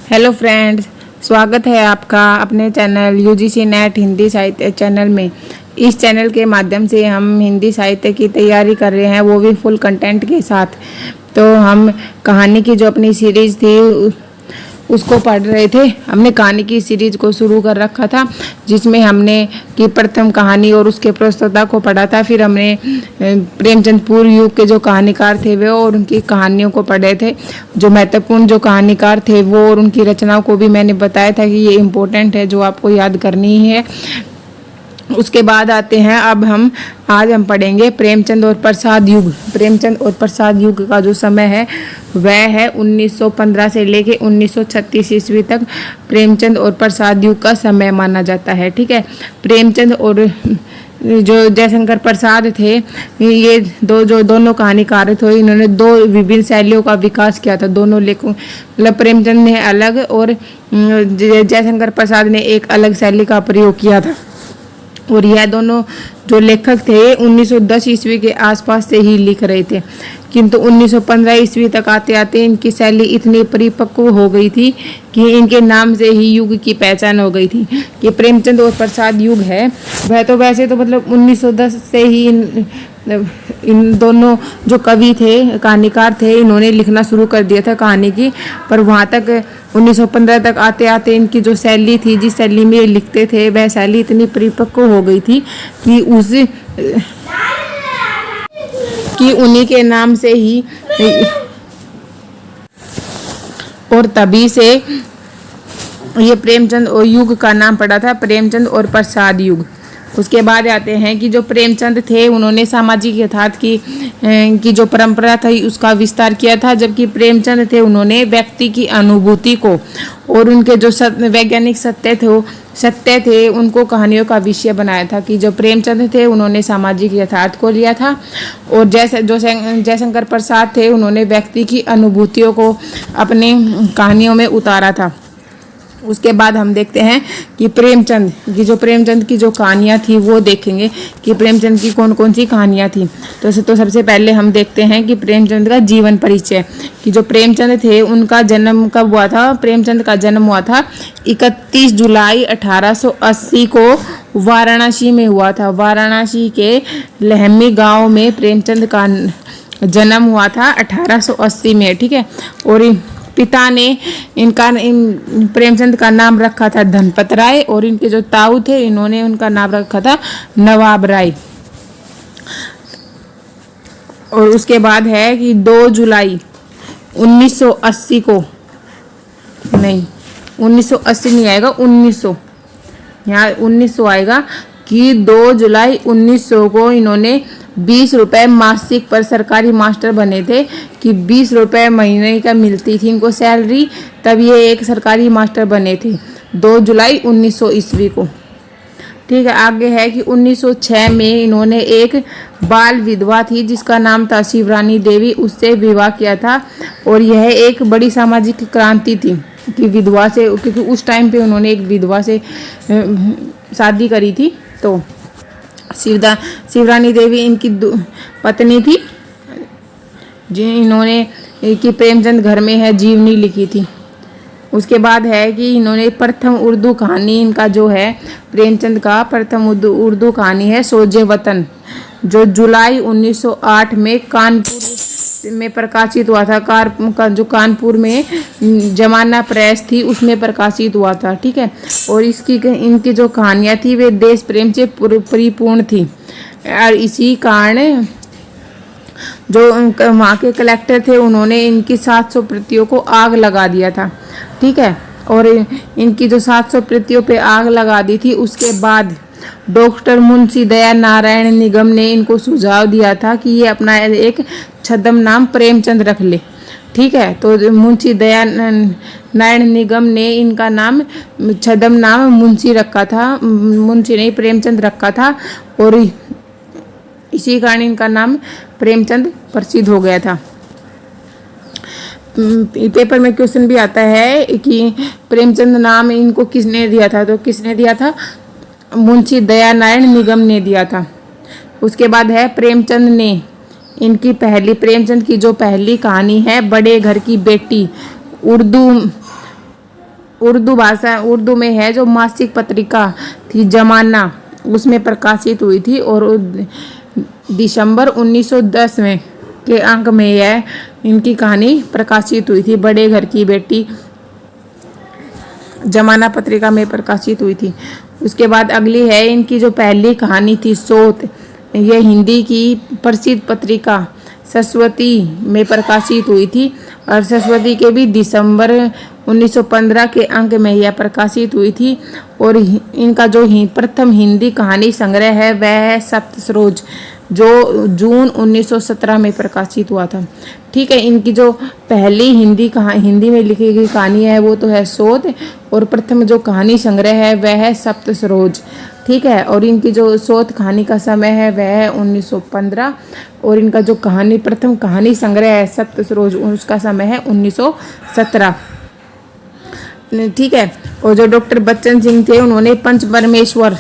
Hello friends, स्वागत है आपका अपने चैनल यूजीसी नेट हिंदी साहित्य चैनल में। इस चैनल के माध्यम से हम हिंदी साहित्य की तैयारी कर रहे हैं, वो भी फुल कंटेंट के साथ। तो हम कहानी की जो अपनी सीरीज़ थी उसको पढ़ रहे थे। हमने कहानी की सीरीज़ को शुरू कर रखा था, जिसमें हमने की प्रथम कहानी और उसके प्रस्तुता को पढ़ा था। फिर हमने प्रेमचंद पूर्व युग के जो कहानीकार थे वे और उनकी कहानियों को पढ़े थे। जो महत्वपूर्ण जो कहानीकार थे वो और उनकी रचनाओं को भी मैंने बताया था कि ये इम्पोर्टेंट है, जो आपको याद करनी है। उसके बाद आते हैं आज हम पढ़ेंगे प्रेमचंद और प्रसाद युग। प्रेमचंद और प्रसाद युग का जो समय है वह है 1915 से लेके 1936 ईस्वी तक प्रेमचंद और प्रसाद युग का समय माना जाता है। ठीक है, प्रेमचंद और जो जयशंकर प्रसाद थे, ये दोनों कहानीकार थे। इन्होंने दो विभिन्न शैलियों का विकास किया था। दोनों लेखकों मतलब प्रेमचंद ने अलग और जयशंकर प्रसाद ने एक अलग शैली का प्रयोग किया था। और यह दोनों जो लेखक थे 1910 ईस्वी के आसपास से ही लिख रहे थे, किंतु 1915 ईस्वी तक आते आते इनकी शैली इतनी परिपक्व हो गई थी कि इनके नाम से ही युग की पहचान हो गई थी। कि प्रेमचंद और प्रसाद युग है वह तो वैसे तो मतलब 1910 से ही इन दोनों जो कवि थे, कहानीकार थे, इन्होंने लिखना शुरू कर दिया था कहानी की। पर वहाँ तक 1915 तक आते आते इनकी जो शैली थी, जिस शैली में ये लिखते थे, वह शैली इतनी परिपक्व हो गई थी कि उन्हीं के नाम से ही और तभी से ये प्रेमचंद और युग का नाम पड़ा था, प्रेमचंद और प्रसाद युग। उसके बाद आते हैं कि जो प्रेमचंद थे उन्होंने सामाजिक यथार्थ की जो परंपरा थी उसका विस्तार किया था, जबकि प्रेमचंद थे उन्होंने व्यक्ति की अनुभूति को और उनके जो वैज्ञानिक सत्य थे उनको कहानियों का विषय बनाया था। कि जो प्रेमचंद थे उन्होंने सामाजिक यथार्थ को लिया था और जयशंकर प्रसाद थे उन्होंने व्यक्ति की अनुभूतियों को अपने कहानियों में उतारा था। उसके बाद हम देखते हैं कि प्रेमचंद की जो कहानियाँ थी वो देखेंगे कि प्रेमचंद की कौन कौन सी कहानियाँ थी। तो सबसे पहले हम देखते हैं कि प्रेमचंद का जीवन परिचय। कि जो प्रेमचंद थे उनका जन्म कब हुआ था। प्रेमचंद का जन्म हुआ था 31 जुलाई 1880 को वाराणसी में हुआ था। वाराणसी के लहमी गाँव में प्रेमचंद का जन्म हुआ था 1880 में। ठीक है, और पिता ने प्रेमचंद का नाम रखा था धनपत राय और इनके जो ताऊ थे इन्होंने उनका नाम रखा था नवाब राय। और उसके बाद है कि 2 जुलाई 1980 को, नहीं 1980 नहीं आएगा, 1900, यहाँ 1900 आएगा। कि 2 जुलाई 1900 को इन्होंने 20 रुपये मासिक पर सरकारी मास्टर बने थे। कि 20 रुपये महीने का मिलती थी इनको सैलरी, तब ये एक सरकारी मास्टर बने थे 2 जुलाई 1900 ईस्वी को। ठीक है, आगे है कि 1906 में इन्होंने एक बाल विधवा थी जिसका नाम था शिवरानी देवी, उससे विवाह किया था। और यह एक बड़ी सामाजिक क्रांति थी कि विधवा से, क्योंकि उस टाइम पे उन्होंने एक विधवा से शादी करी थी। तो शिवरानी देवी इनकी पत्नी थी, जिन्होंने कि प्रेमचंद घर में है जीवनी लिखी थी। उसके बाद है कि इन्होंने प्रथम उर्दू कहानी, इनका जो है प्रेमचंद का प्रथम उर्दू कहानी है सोजे वतन, जो जुलाई 1908 में कानपुर में प्रकाशित हुआ था। जो कानपुर में जमाना प्रेस थी उसमें प्रकाशित हुआ था। ठीक है, और इनकी जो कहानियाँ थी वे देश प्रेम से परिपूर्ण थी। और इसी कारण जो वहाँ के कलेक्टर थे उन्होंने इनकी 700 प्रतियों को आग लगा दिया था। ठीक है, और इनकी जो 700 प्रतियों पे आग लगा दी थी उसके बाद डॉक्टर मुंशी दया नारायण निगम ने इनको सुझाव दिया था कि ये अपना एक छद्म नाम प्रेमचंद रख ले। ठीक है, तो मुंशी दया नारायण निगम ने इनका नाम छद्म नाम मुंशी रखा था, मुंशी नहीं प्रेमचंद रखा था। और इसी कारण इनका नाम प्रेमचंद प्रसिद्ध हो गया था। पेपर में क्वेश्चन भी आता है कि प्रेमचंद नाम इनको किसने दिया था, तो किसने दिया था, मुंशी दयानारायण निगम ने दिया था। उसके बाद है प्रेमचंद ने प्रेमचंद की जो पहली कहानी है बड़े घर की बेटी, उर्दू भाषा, उर्दू में है जो मासिक पत्रिका थी जमाना, उसमें प्रकाशित हुई थी। और दिसंबर 1910 में के अंक में यह इनकी कहानी प्रकाशित हुई थी। बड़े घर की बेटी जमाना पत्रिका में प्रकाशित हुई थी। उसके बाद अगली है इनकी जो पहली कहानी थी सोत, ये हिंदी की प्रसिद्ध पत्रिका सरस्वती में प्रकाशित हुई थी। और सरस्वती के भी दिसंबर 1915 के अंक में यह प्रकाशित हुई थी। और इनका जो प्रथम हिंदी कहानी संग्रह है वह है सप्तसरोज, जो जून 1917 में प्रकाशित हुआ था। ठीक है, इनकी जो पहली हिंदी में लिखी गई कहानी है वो तो है सोत, और प्रथम जो कहानी संग्रह है वह है सप्तसरोज। ठीक है, और इनकी जो सोत कहानी का समय है वह है 1915, और इनका जो प्रथम कहानी संग्रह है सप्तसरोज, उसका समय है 1917। ठीक है, और जो डॉक्टर बच्चन सिंह थे उन्होंने पंच परमेश्वर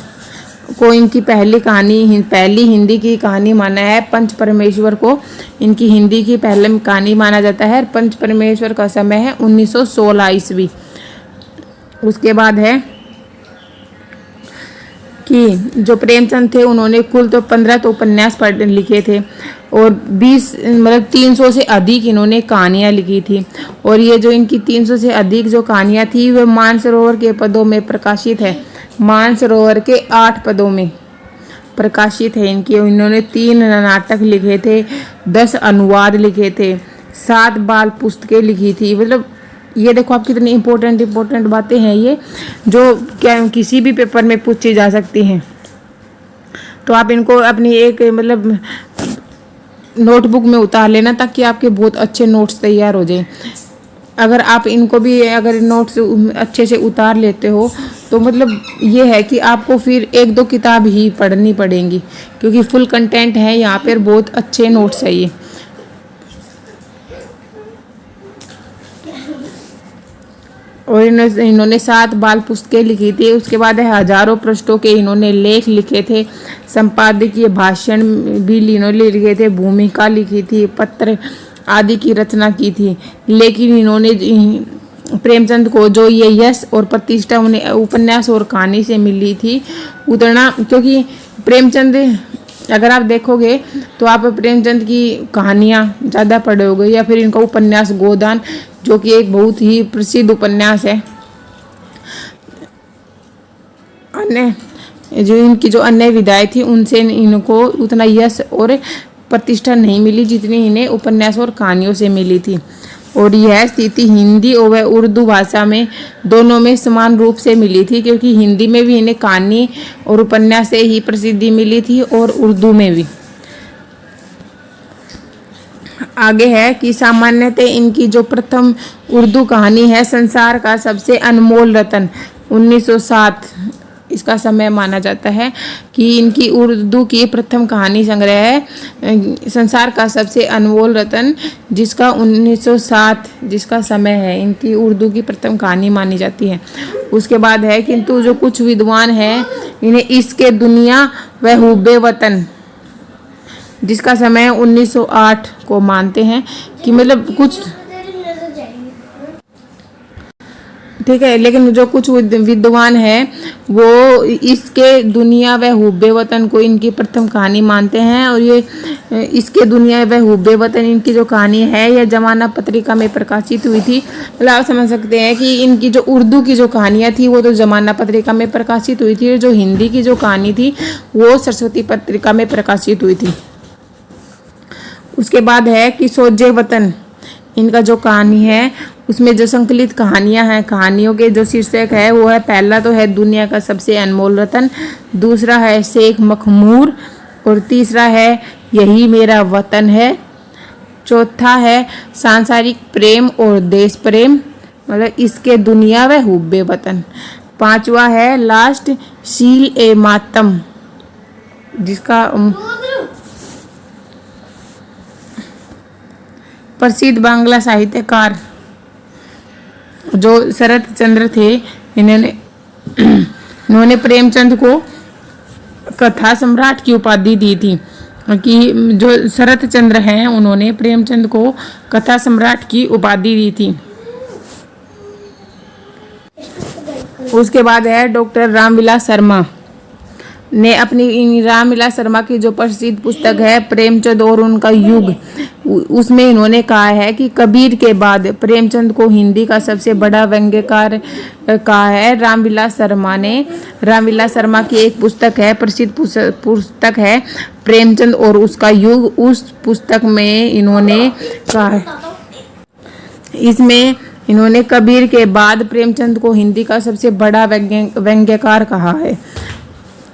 को इनकी पहली हिंदी की कहानी माना है। पंच परमेश्वर को इनकी हिंदी की पहली कहानी माना जाता है। पंच परमेश्वर का समय है 1916 ईस्वी। उसके बाद है कि जो प्रेमचंद थे उन्होंने कुल तो 15 तो उपन्यास लिखे थे, और 300 से अधिक इन्होंने कहानियाँ लिखी थी। और ये जो इनकी 300 से अधिक जो कहानियाँ थी वह मानसरोवर के पदों में प्रकाशित है। मानसरोवर के 8 पदों में प्रकाशित है इनकी। इन्होंने 3 नाटक लिखे थे, 10 अनुवाद लिखे थे, 7 बाल पुस्तकें लिखी थी। मतलब ये देखो आप कितनी इम्पोर्टेंट बातें हैं ये, जो क्या किसी भी पेपर में पूछी जा सकती हैं। तो आप इनको अपनी एक नोटबुक में उतार लेना ताकि आपके बहुत अच्छे नोट्स तैयार हो जाए। अगर आप इनको भी अगर नोट्स अच्छे से उतार लेते हो तो ये है कि आपको फिर 1-2 किताब ही पढ़नी पड़ेंगी, क्योंकि फुल कंटेंट है यहाँ पर, बहुत अच्छे नोट्स है ये। और इन्होंने 7 बाल पुस्तकें लिखी थी। उसके बाद हजारों पृष्ठों के इन्होंने लेख लिखे थे, संपादकीय भाषण भी इन्होंने लिखे थे, भूमिका लिखी थी, पत्र आदि की रचना की थी। लेकिन इन्होंने प्रेमचंद को जो ये यश और प्रतिष्ठा उन्हें उपन्यास और कहानी से मिली थी उतना, क्योंकि प्रेमचंद अगर आप देखोगे तो आप प्रेमचंद की कहानियाँ ज़्यादा पढ़ोगे, या फिर इनका उपन्यास गोदान जो कि एक बहुत ही प्रसिद्ध उपन्यास है। जो इनकी जो अन्य विधाएं थी उनसे इनको उतना यश और प्रतिष्ठा नहीं मिली जितनी इन्हें उपन्यास और कहानियों से मिली थी। और यह स्थिति हिंदी और उर्दू भाषा में दोनों में समान रूप से मिली थी, क्योंकि हिंदी में भी इन्हें कहानी और उपन्यास से ही प्रसिद्धि मिली थी और उर्दू में भी। आगे है कि सामान्यतः इनकी जो प्रथम उर्दू कहानी है संसार का सबसे अनमोल रत्न 1907 इसका समय माना जाता है कि इनकी उर्दू की प्रथम कहानी संग्रह है संसार का सबसे अनमोल रत्न, जिसका 1907 जिसका समय है, इनकी उर्दू की प्रथम कहानी मानी जाती है। उसके बाद है किंतु जो कुछ विद्वान हैं इन्हें इसके दुनिया व हुब्बे वतन जिसका समय 1908 को मानते हैं कि कुछ ठीक है। लेकिन जो कुछ विद्वान हैं वो इसके दुनिया व हुब्बे वतन को इनकी प्रथम कहानी मानते हैं। और ये इसके दुनिया व हुब्बे वतन इनकी जो कहानी है यह जमाना पत्रिका में प्रकाशित हुई थी। आप समझ सकते हैं कि इनकी जो उर्दू की जो कहानियाँ थी वो तो जमाना पत्रिका में प्रकाशित हुई थी, और जो हिंदी की जो कहानी थी वो सरस्वती पत्रिका में प्रकाशित हुई थी। उसके बाद है कि सोजे वतन इनका जो कहानी है उसमें जो संकलित कहानियां हैं, कहानियों के जो शीर्षक है वो है, पहला तो है दुनिया का सबसे अनमोल रतन, दूसरा है शेख मखमूर, और तीसरा है यही मेरा वतन है, चौथा है सांसारिक प्रेम और देश प्रेम इसके दुनिया व हुब्बे वतन, पांचवा है लास्ट शील ए मातम जिसका प्रसिद्ध बांग्ला साहित्यकार जो शरत चंद्र थे इन्होंने प्रेमचंद को कथा सम्राट की उपाधि दी थी। कि जो शरत चंद्र हैं उन्होंने प्रेमचंद को कथा सम्राट की उपाधि दी थी। उसके बाद है डॉक्टर रामविलास शर्मा ने अपनी रामविलास शर्मा की जो प्रसिद्ध पुस्तक है प्रेमचंद और उनका युग, उसमें इन्होंने कहा है कि कबीर के बाद प्रेमचंद को हिंदी का सबसे बड़ा व्यंग्यकार कहा है रामविलास शर्मा ने। रामविलास शर्मा की एक पुस्तक है, प्रसिद्ध पुस्तक है प्रेमचंद और उसका युग। उस पुस्तक में इन्होंने कहा, इसमें इन्होंने कबीर के बाद प्रेमचंद को हिंदी का सबसे बड़ा व्यंग्यकार कहा है।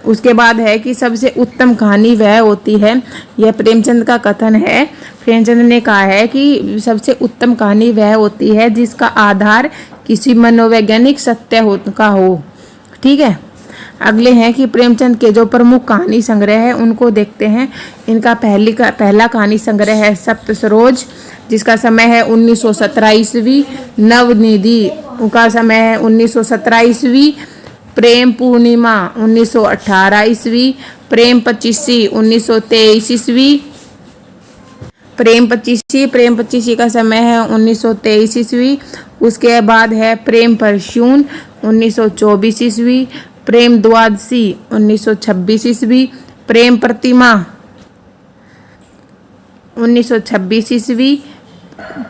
उसके बाद है कि सबसे उत्तम कहानी वह होती है, यह प्रेमचंद का कथन है। प्रेमचंद ने कहा है कि सबसे उत्तम कहानी वह होती है जिसका आधार किसी मनोवैज्ञानिक सत्य का हो। ठीक है। अगले हैं कि प्रेमचंद के जो प्रमुख कहानी संग्रह है उनको देखते हैं। इनका पहला कहानी संग्रह है सप्त सरोज, जिसका समय है 1917 ईस्वी। नवनिधि का समय है 1917 ईस्वी। प्रेम पूर्णिमा 1918 ईस्वी। प्रेम पचीसी 1923 ईस्वी। प्रेम पचीसी का समय है 1923 ईस्वी। उसके बाद है प्रेम परशून 1924 ईस्वी। प्रेम द्वादशी 1926 ईस्वी। प्रेम प्रतिमा 1926 ईस्वी।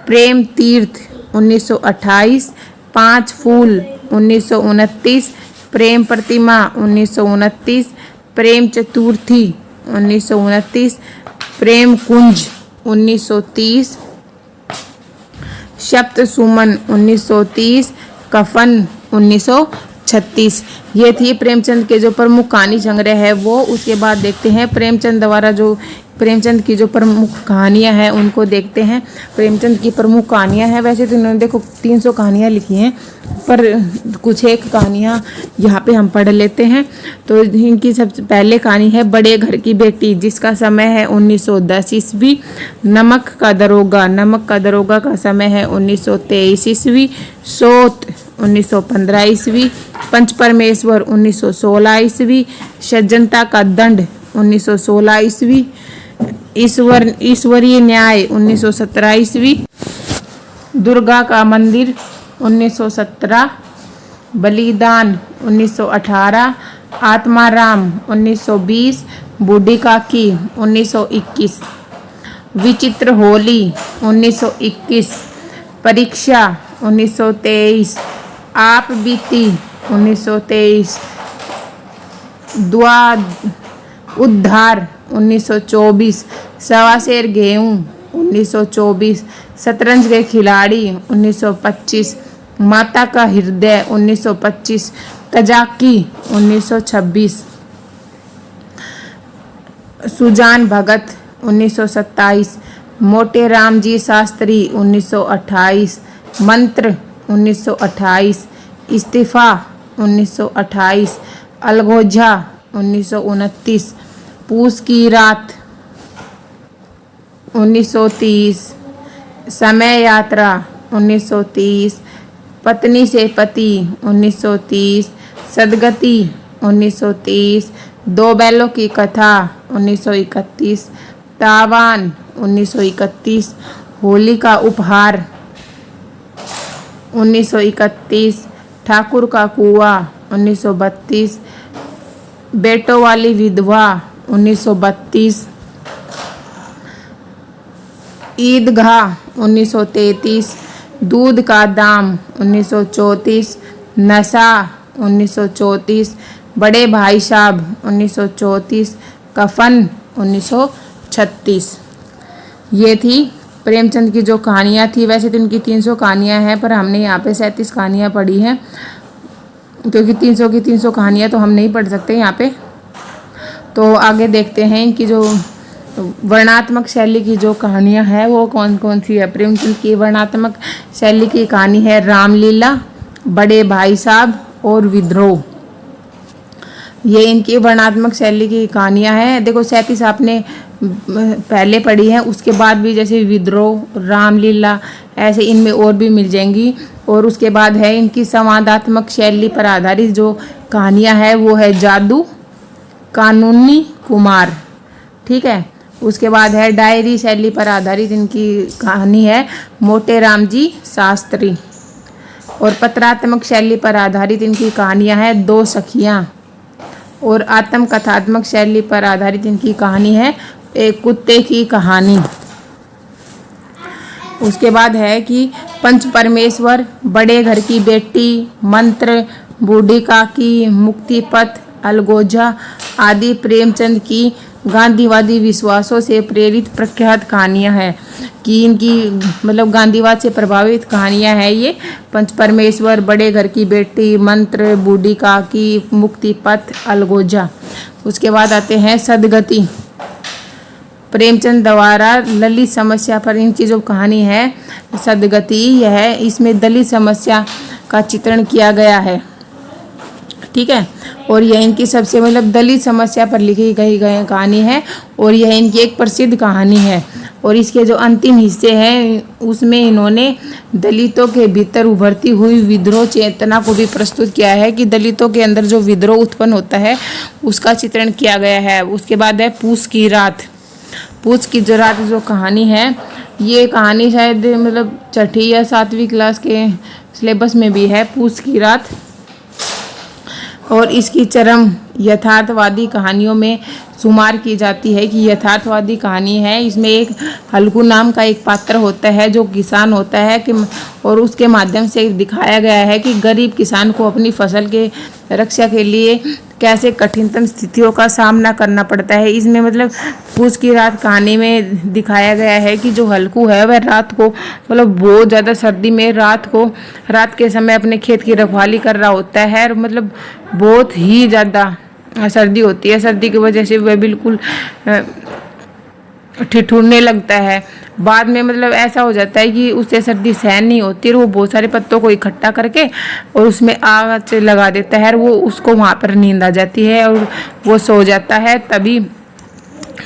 प्रेम तीर्थ 1928। पांच फूल 1929। प्रेम प्रतिमा 1929। प्रेम चतुर्थी 1929। प्रेम कुंज 1930। सप्त सुमन 1930। कफन 1936। ये थी प्रेमचंद के जो प्रमुख कहानी संग्रह है वो। उसके बाद देखते हैं प्रेमचंद की जो प्रमुख कहानियां हैं उनको देखते हैं। प्रेमचंद की प्रमुख कहानियां हैं, वैसे तो इन्होंने देखो 300 कहानियां लिखी हैं, पर कुछ एक कहानियां यहाँ पे हम पढ़ लेते हैं। तो इनकी सबसे पहले कहानी है बड़े घर की बेटी, जिसका समय है 1910 ईस्वी। नमक का दरोगा का समय है 1923 ईस्वी। सोत 1915 ईस्वी। पंच परमेश्वर 1916 ईस्वी। सज्जनता का दंड 1916 ईस्वी। ईश्वरीय न्याय 1917 ईस्वी। दुर्गा का मंदिर 1917। बलिदान 1918। आत्माराम 1920। बूढ़ी काकी 1921। विचित्र होली 1921। परीक्षा 1923। आप बीती 1923। उद्धार 1924। सवा शेर गेहूँ 1924। शतरंज के खिलाड़ी 1925। माता का हृदय 1925। कजाकी 1926। सुजान भगत 1927। मोटे राम जी शास्त्री 1928। मंत्र 1928। इस्तीफा 1928। अलगोजा 1929। पूस की रात 1930। समय यात्रा 1930। पत्नी से पति 1930। सदगति 1930। दो बैलों की कथा 1931। तावान 1931। होली का उपहार 1931। ठाकुर का कुआं 1932। बेटों वाली विधवा 1932। ईदगाह 1933। दूध का दाम 1934। नशा 1934। बड़े भाई साहब 1934। कफन 1936। ये थी प्रेमचंद की जो कहानियाँ थी। वैसे तो इनकी 300 कहानियाँ हैं, पर हमने यहाँ पे 37 कहानियाँ पढ़ी हैं, क्योंकि 300 की 300 कहानियाँ तो हम नहीं पढ़ सकते यहाँ पे। तो आगे देखते हैं इनकी जो वर्णात्मक शैली की जो कहानियाँ हैं वो कौन कौन सी है। प्रेमचंद की वर्णात्मक शैली की कहानी है रामलीला, बड़े भाई साहब और विद्रोह। ये इनकी वर्णात्मक शैली की कहानियाँ हैं। देखो 37 आपने पहले पढ़ी है, उसके बाद भी जैसे विद्रोह, रामलीला, ऐसे इनमें और भी मिल जाएंगी। और उसके बाद है इनकी संवादात्मक शैली पर आधारित जो कहानियाँ हैं वो है जादू, कानूनी कुमार। ठीक है। उसके बाद है डायरी शैली पर आधारित इनकी कहानी है मोटे राम जी शास्त्री। और पत्रात्मक शैली पर आधारित इनकी कहानियाँ हैं दो सखियाँ। और आत्मकथात्मक शैली पर आधारित इनकी कहानी है एक कुत्ते की कहानी। उसके बाद है कि पंच परमेश्वर, बड़े घर की बेटी, मंत्र, बूढ़ी काकी, मुक्ति पथ, अलगोजा आदि प्रेमचंद की गांधीवादी विश्वासों से प्रेरित प्रख्यात कहानियां हैं कि इनकी मतलब गांधीवाद से प्रभावित कहानियां हैं ये। पंच परमेश्वर, बड़े घर की बेटी, मंत्र, बूढ़ी काकी, मुक्ति पथ, अलगोजा। उसके बाद आते हैं सदगति, प्रेमचंद द्वारा ललित समस्या पर इनकी जो कहानी है सदगति, यह इसमें दलित समस्या का चित्रण किया गया है। ठीक है, और यह इनकी सबसे मतलब दलित समस्या पर लिखी गई कहानी है और यह इनकी एक प्रसिद्ध कहानी है। और इसके जो अंतिम हिस्से हैं उसमें इन्होंने दलितों के भीतर उभरती हुई विद्रोह चेतना को भी प्रस्तुत किया है कि दलितों के अंदर जो विद्रोह उत्पन्न होता है उसका चित्रण किया गया है। उसके बाद है पूस की रात। पूस की जो रात जो कहानी है, ये कहानी शायद मतलब 6ठी या 7वीं क्लास के सिलेबस में भी है, पूस की रात। और इसकी चरम यथार्थवादी कहानियों में शुमार की जाती है कि यथार्थवादी कहानी है। इसमें एक हल्कू नाम का एक पात्र होता है जो किसान होता है कि और उसके माध्यम से दिखाया गया है कि गरीब किसान को अपनी फसल के रक्षा के लिए कैसे कठिनतम स्थितियों का सामना करना पड़ता है। इसमें मतलब पूस की रात कहानी में दिखाया गया है कि जो हल्कू है वह रात को मतलब बहुत ज़्यादा सर्दी में रात के समय अपने खेत की रखवाली कर रहा होता है और मतलब बहुत ही ज़्यादा सर्दी होती है। सर्दी की वजह से वह बिल्कुल ठिठुरने लगता है। बाद में मतलब ऐसा हो जाता है कि उससे सर्दी सहन नहीं होती और वो बहुत सारे पत्तों को इकट्ठा करके और उसमें आग से लगा देता है और वो उसको वहाँ पर नींद आ जाती है और वो सो जाता है। तभी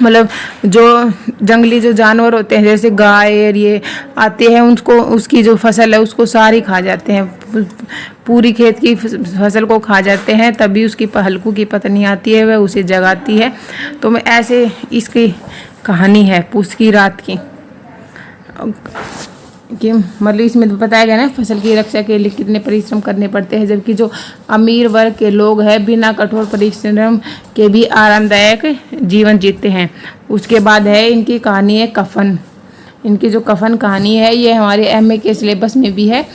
मतलब जो जंगली जो जानवर होते हैं जैसे गाय और ये आते हैं उनको उसकी जो फसल है उसको सारी खा जाते हैं, पूरी खेत की फसल को खा जाते हैं। तभी उसकी हल्कू की पत्नी आती है, वह उसे जगाती है। तो मैं ऐसे इसकी कहानी है पूस की रात की कि मतलब इसमें बताया गया ना फसल की रक्षा के लिए कितने परिश्रम करने पड़ते हैं, जबकि जो अमीर वर्ग के लोग हैं बिना कठोर परिश्रम के भी आरामदायक जीवन जीते हैं। उसके बाद है इनकी कहानी है कफन। इनकी जो कफन कहानी है ये हमारे एमए के सिलेबस में भी है।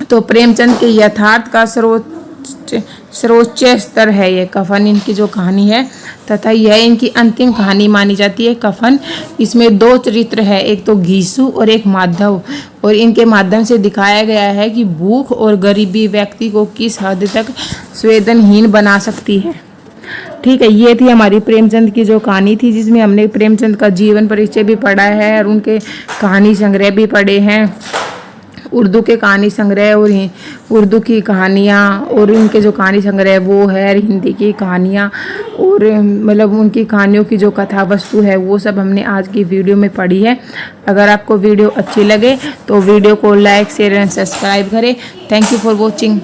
तो प्रेमचंद के यथार्थ का सर्वोच्च स्तर है ये कफन, इनकी जो कहानी है, तथा यह इनकी अंतिम कहानी मानी जाती है कफन। इसमें 2 चरित्र है, एक तो घीसू और एक माधव, और इनके माध्यम से दिखाया गया है कि भूख और गरीबी व्यक्ति को किस हद तक संवेदनहीन बना सकती है। ठीक है, ये थी हमारी प्रेमचंद की जो कहानी थी जिसमें हमने प्रेमचंद का जीवन परिचय भी पढ़ा है और उनके कहानी संग्रह भी पढ़े हैं, उर्दू के कहानी संग्रह और उर्दू की कहानियाँ और उनके जो कहानी संग्रह वो है, हिंदी की कहानियाँ और मतलब उनकी कहानियों की जो कथा वस्तु है वो सब हमने आज की वीडियो में पढ़ी है। अगर आपको वीडियो अच्छी लगे तो वीडियो को लाइक शेयर एंड सब्सक्राइब करें। Thank you for watching.